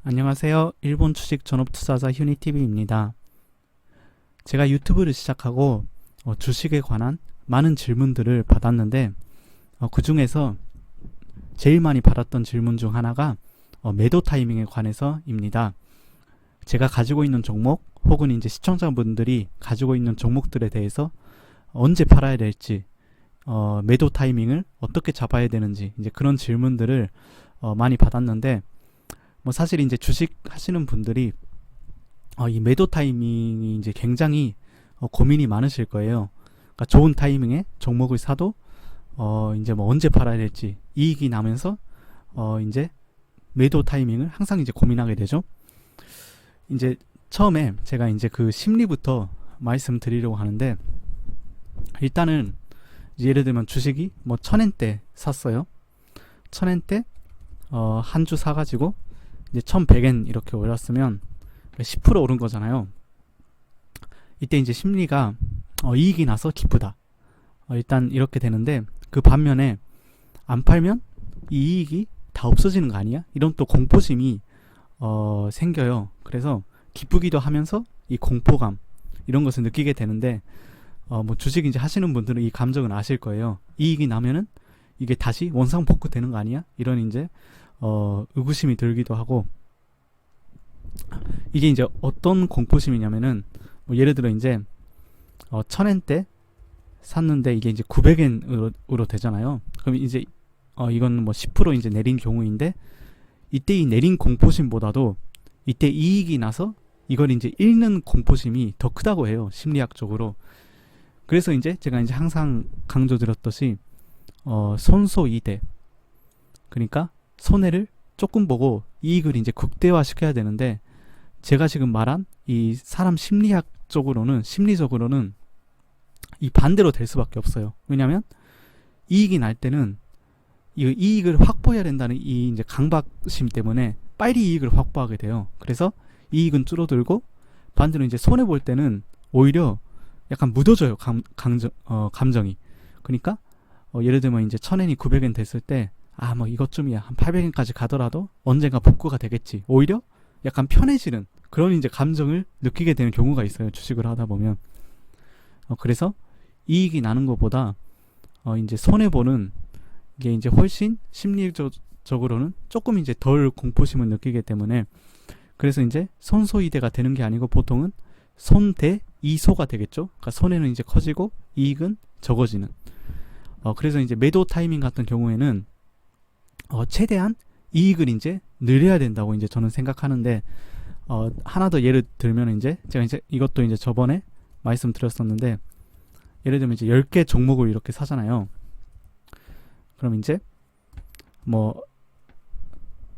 안녕하세요. 일본 주식 전업투자자 휴니TV입니다. 제가 유튜브를 시작하고 주식에 관한 많은 질문들을 받았는데 그 중에서 제일 많이 받았던 질문 중 하나가 매도 타이밍에 관해서입니다. 제가 가지고 있는 종목 혹은 이제 시청자분들이 가지고 있는 종목들에 대해서 언제 팔아야 될지 매도 타이밍을 어떻게 잡아야 되는지 이제 그런 질문들을 많이 받았는데 사실 이제 주식 하시는 분들이 이 매도 타이밍이 이제 굉장히 고민이 많으실 거예요. 그러니까 좋은 타이밍에 종목을 사도 이제 언제 팔아야 될지 이익이 나면서 이제 매도 타이밍을 항상 이제 고민하게 되죠. 이제 처음에 제가 이제 그 심리부터 말씀드리려고 하는데, 일단은 예를 들면 주식이 1000엔대 샀어요. 1000엔대 한 주 사가지고 이제 1100엔 이렇게 올랐으면 10% 오른 거잖아요. 이때 이제 심리가 이익이 나서 기쁘다. 일단 이렇게 되는데, 그 반면에 안 팔면 이 이익이 다 없어지는 거 아니야? 이런 또 공포심이 생겨요. 그래서 기쁘기도 하면서 이 공포감 이런 것을 느끼게 되는데, 주식 이제 하시는 분들은 이 감정은 아실 거예요. 이익이 나면은 이게 다시 원상복구 되는 거 아니야? 이런 이제 의구심이 들기도 하고, 이게 이제 어떤 공포심이냐면은 예를 들어 이제 1000엔대 샀는데 이게 이제 900엔으로 되잖아요. 그럼 이제 이건 10% 이제 내린 경우인데, 이때 이 내린 공포심보다도 이때 이익이 나서 이걸 이제 잃는 공포심이 더 크다고 해요, 심리학적으로. 그래서 이제 제가 이제 항상 강조드렸듯이 손소이대, 그러니까 손해를 조금 보고 이익을 이제 극대화 시켜야 되는데, 제가 지금 말한 이 사람 심리적으로는 이 반대로 될 수밖에 없어요. 왜냐하면 이익이 날 때는 이 이익을 확보해야 된다는 이 이제 강박심 때문에 빨리 이익을 확보하게 돼요. 그래서 이익은 줄어들고, 반대로 이제 손해 볼 때는 오히려 약간 묻어져요, 감정이. 그러니까 예를 들면 이제 1000엔이 900엔 됐을 때 이것쯤이야, 한 800엔까지 가더라도 언젠가 복구가 되겠지, 오히려 약간 편해지는 그런 이제 감정을 느끼게 되는 경우가 있어요, 주식을 하다 보면. 그래서 이익이 나는 것보다 이제 손해 보는 게 이제 훨씬 심리적으로는 조금 이제 덜 공포심을 느끼기 때문에, 그래서 이제 손소이대가 되는 게 아니고 보통은 손대 이소가 되겠죠. 그러니까 손해는 이제 커지고 이익은 적어지는. 그래서 이제 매도 타이밍 같은 경우에는 최대한 이익을 이제 늘려야 된다고 이제 저는 생각하는데, 하나 더 예를 들면 이제 제가 이제 이것도 이제 저번에 말씀드렸었는데, 예를 들면 이제 10개 종목을 이렇게 사잖아요. 그럼 이제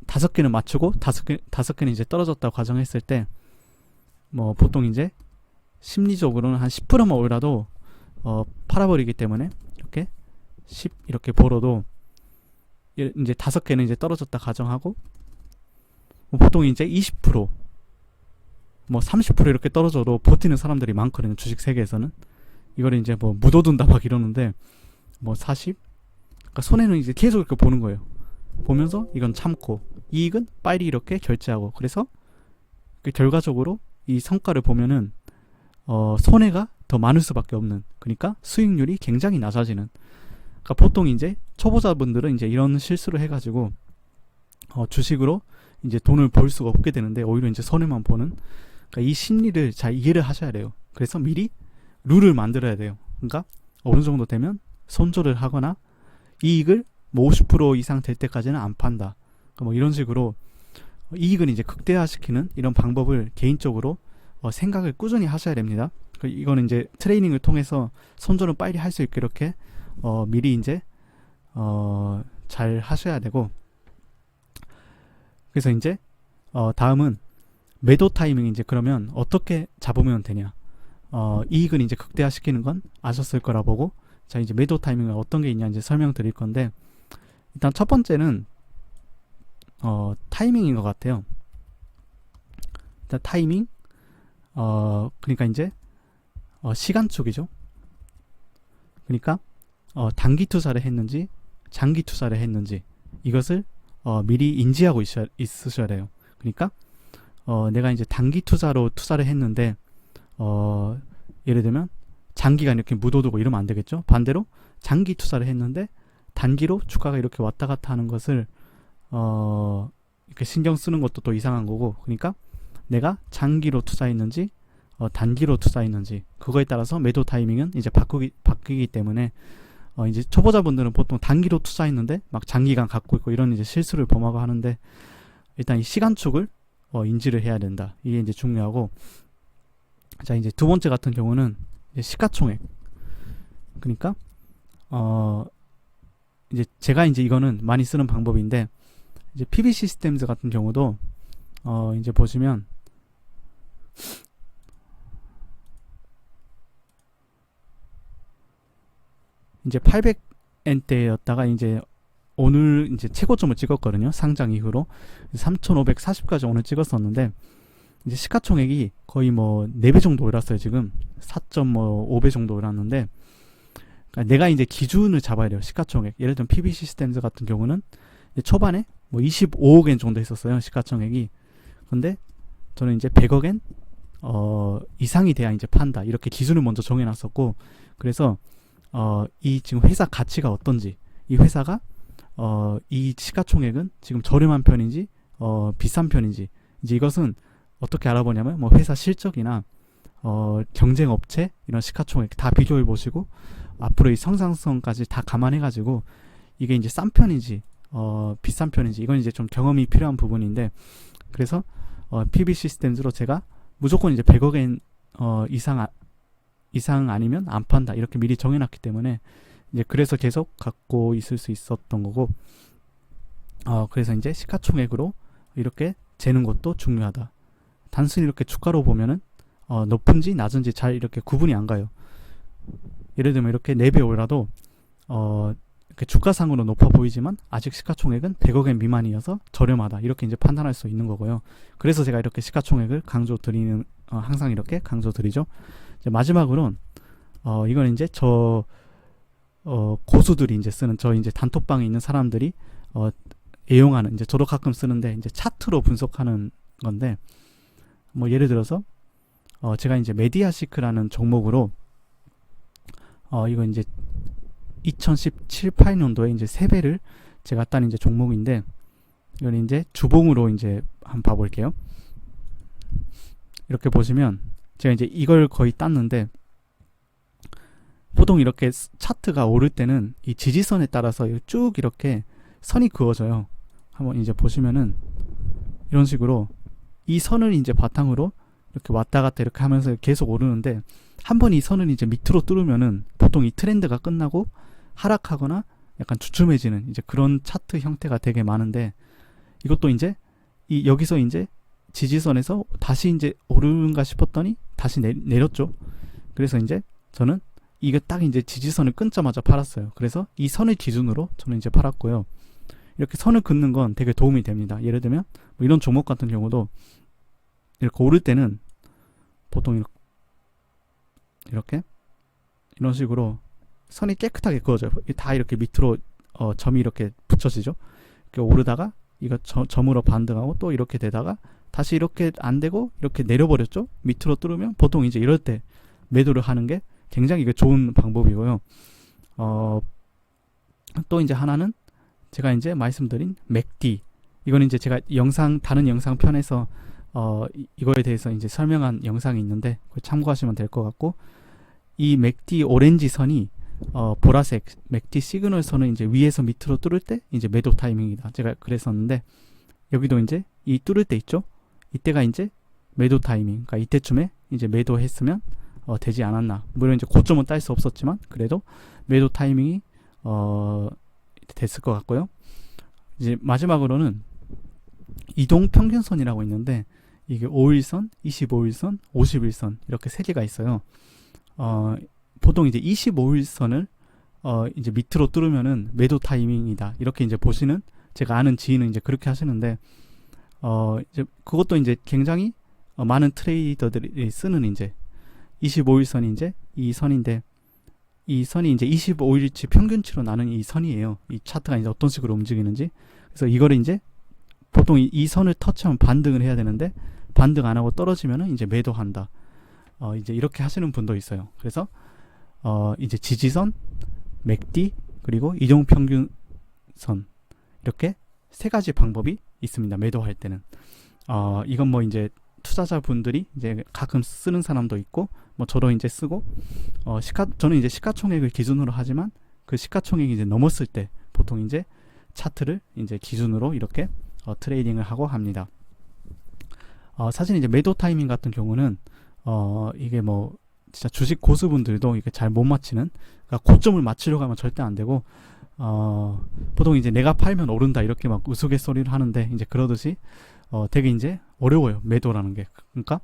5개는 맞추고 5개는 이제 떨어졌다고 가정했을 때, 보통 이제 심리적으로는 한 10%만 올라도 팔아버리기 때문에 이렇게 10 이렇게 벌어도 이제 5개는 이제 떨어졌다 가정하고, 보통 이제 20% 30% 이렇게 떨어져도 버티는 사람들이 많거든요, 주식 세계에서는. 이걸 이제 묻어둔다 막 이러는데 40? 그러니까 손해는 이제 계속 이렇게 보는 거예요. 보면서 이건 참고 이익은 빨리 이렇게 결제하고. 그래서 결과적으로 이 성과를 보면은 손해가 더 많을 수밖에 없는, 그러니까 수익률이 굉장히 낮아지는. 그러니까 보통 이제 초보자분들은 이제 이런 실수를 해가지고 주식으로 이제 돈을 벌 수가 없게 되는데, 오히려 이제 손해만 보는. 그러니까 이 심리를 잘 이해를 하셔야 돼요. 그래서 미리 룰을 만들어야 돼요. 그러니까 어느 정도 되면 손절을 하거나 이익을 50% 이상 될 때까지는 안 판다. 그러니까 이런 식으로 이익을 이제 극대화시키는 이런 방법을 개인적으로 생각을 꾸준히 하셔야 됩니다. 이거는 이제 트레이닝을 통해서 손절은 빨리 할 수 있게 이렇게 미리 이제 잘 하셔야 되고. 그래서 이제 다음은 매도 타이밍. 이제 그러면 어떻게 잡으면 되냐? 이익을 이제 극대화시키는 건 아셨을 거라 보고, 자 이제 매도 타이밍은 어떤 게 있냐 이제 설명드릴 건데, 일단 첫 번째는 타이밍인 것 같아요. 일단 타이밍, 그러니까 이제 시간축이죠. 그러니까 단기 투자를 했는지 장기 투자를 했는지 이것을 미리 인지하고 있으셔야 돼요. 그러니까 내가 이제 단기 투자로 투자를 했는데 예를 들면 장기간 이렇게 묻어두고 이러면 안 되겠죠. 반대로 장기 투자를 했는데 단기로 주가가 이렇게 왔다 갔다 하는 것을 이렇게 신경 쓰는 것도 또 이상한 거고, 그러니까 내가 장기로 투자했는지 단기로 투자했는지 그거에 따라서 매도 타이밍은 이제 바뀌기 때문에 이제 초보자분들은 보통 단기로 투자했는데 막 장기간 갖고 있고 이런 이제 실수를 범하고 하는데, 일단 이 시간축을 인지를 해야 된다. 이게 이제 중요하고, 자 이제 두 번째 같은 경우는 이제 시가총액. 그러니까 이제 제가 이제 이거는 많이 쓰는 방법인데, 이제 PB 시스템즈 같은 경우도 이제 보시면 이제 800엔대였다가 이제 오늘 이제 최고점을 찍었거든요. 상장 이후로 3,540까지 오늘 찍었었는데, 이제 시가총액이 거의 뭐 4배 정도 올랐어요. 지금 4.5배 정도 올랐는데, 그러니까 내가 이제 기준을 잡아야 돼요. 시가총액. 예를 들면 PB 시스템즈 같은 경우는 초반에 뭐 25억엔 정도 했었어요. 시가총액이. 근데 저는 이제 100억엔 이상이 돼야 이제 판다. 이렇게 기준을 먼저 정해놨었고, 그래서 이 지금 회사 가치가 어떤지, 이 회사가 이 시가총액은 지금 저렴한 편인지 비싼 편인지, 이제 이것은 어떻게 알아보냐면 뭐 회사 실적이나 경쟁 업체 이런 시가총액 다 비교해 보시고 앞으로의 성장성까지 다 감안해 가지고 이게 이제 싼 편인지 비싼 편인지, 이건 이제 좀 경험이 필요한 부분인데, 그래서 PB 시스템즈로 제가 무조건 이제 100억엔 이상 아니면 안 판다 이렇게 미리 정해놨기 때문에 이제 그래서 계속 갖고 있을 수 있었던 거고, 그래서 이제 시가총액으로 이렇게 재는 것도 중요하다. 단순히 이렇게 주가로 보면은 높은지 낮은지 잘 이렇게 구분이 안 가요. 예를 들면 이렇게 4배 올라도 이렇게 주가상으로 높아 보이지만 아직 시가총액은 100억엔 미만이어서 저렴하다 이렇게 이제 판단할 수 있는 거고요. 그래서 제가 이렇게 시가총액을 강조드리는 항상 이렇게 강조드리죠. 이제 마지막으로는 이건 이제 고수들이 이제 쓰는, 저 이제 단톡방에 있는 사람들이 애용하는, 이제 저도 가끔 쓰는데 이제 차트로 분석하는 건데, 뭐 예를 들어서 제가 이제 메디아시크라는 종목으로 이거 이제 2017, 18년도에 이제 3배를 제가 딴 이제 종목인데, 이건 이제 주봉으로 이제 한번 봐볼게요. 이렇게 보시면 제가 이제 이걸 거의 땄는데, 보통 이렇게 차트가 오를 때는 이 지지선에 따라서 쭉 이렇게 선이 그어져요. 한번 이제 보시면은 이런 식으로 이 선을 이제 바탕으로 이렇게 왔다 갔다 이렇게 하면서 계속 오르는데, 한번 이 선을 이제 밑으로 뚫으면은 보통 이 트렌드가 끝나고 하락하거나 약간 주춤해지는 이제 그런 차트 형태가 되게 많은데, 이것도 이제 여기서 이제 지지선에서 다시 이제 오르는가 싶었더니 다시 내렸죠. 그래서 이제 저는 이게 딱 이제 지지선을 끊자마자 팔았어요. 그래서 이 선을 기준으로 저는 이제 팔았고요. 이렇게 선을 긋는 건 되게 도움이 됩니다. 예를 들면 뭐 이런 종목 같은 경우도 이렇게 오를 때는 보통 이렇게 이런 식으로 선이 깨끗하게 그어져요. 다 이렇게 밑으로 점이 이렇게 붙여지죠. 이렇게 오르다가 이거 점으로 반등하고 또 이렇게 되다가 다시 이렇게 안 되고 이렇게 내려버렸죠. 밑으로 뚫으면 보통 이제 이럴 때 매도를 하는 게 굉장히 이게 좋은 방법이고요. 또 이제 하나는 제가 이제 말씀드린 맥디, 이거는 이제 제가 다른 영상 편에서 이거에 대해서 이제 설명한 영상이 있는데 그걸 참고하시면 될 것 같고, 이 맥디 오렌지 선이 보라색 맥디 시그널 선을 이제 위에서 밑으로 뚫을 때 이제 매도 타이밍이다. 제가 그랬었는데, 여기도 이제 이 뚫을 때 있죠. 이때가 이제 매도 타이밍. 그러니까 이때쯤에 이제 매도했으면 되지 않았나. 물론 이제 고점은 딸 수 없었지만 그래도 매도 타이밍이 됐을 것 같고요. 이제 마지막으로는 이동 평균선이라고 있는데, 이게 5일선, 25일선, 51선 이렇게 3개가 있어요. 보통 이제 25일선을 이제 밑으로 뚫으면은 매도 타이밍이다. 이렇게 이제 보시는, 제가 아는 지인은 이제 그렇게 하시는데, 이제 그것도 이제 굉장히 많은 트레이더들이 쓰는 이제 25일선이 이제 이 선인데, 이 선이 이제 25일치 평균치로 나는 이 선이에요. 이 차트가 이제 어떤 식으로 움직이는지. 그래서 이거를 이제 보통 이 선을 터치하면 반등을 해야 되는데 반등 안 하고 떨어지면은 이제 매도한다. 이제 이렇게 하시는 분도 있어요. 그래서 이제 지지선, 맥디 그리고 이동평균선 이렇게 세 가지 방법이 있습니다. 매도할 때는 이건 뭐 이제 투자자분들이 이제 가끔 쓰는 사람도 있고 뭐 저도 이제 쓰고 저는 이제 시가총액을 기준으로 하지만 그 시가총액이 이제 넘었을 때 보통 이제 차트를 이제 기준으로 이렇게 트레이딩을 하고 합니다. 사실 이제 매도 타이밍 같은 경우는 이게 뭐 진짜 주식 고수분들도 이게 잘 못 맞히는, 그러니까 고점을 맞추려고 하면 절대 안 되고 보통 이제 내가 팔면 오른다 이렇게 막 우스갯소리를 하는데 이제 그러듯이 되게 이제 어려워요, 매도라는 게. 그러니까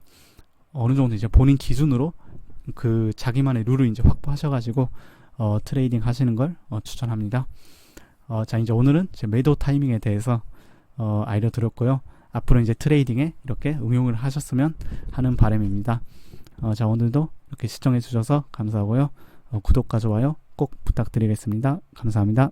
어느 정도 이제 본인 기준으로 그 자기만의 룰을 이제 확보하셔가지고 트레이딩 하시는 걸 추천합니다. 자, 이제 오늘은 이제 매도 타이밍에 대해서 알려드렸고요. 앞으로 이제 트레이딩에 이렇게 응용을 하셨으면 하는 바람입니다. 자, 오늘도 이렇게 시청해 주셔서 감사하고요. 구독과 좋아요 꼭 부탁드리겠습니다. 감사합니다.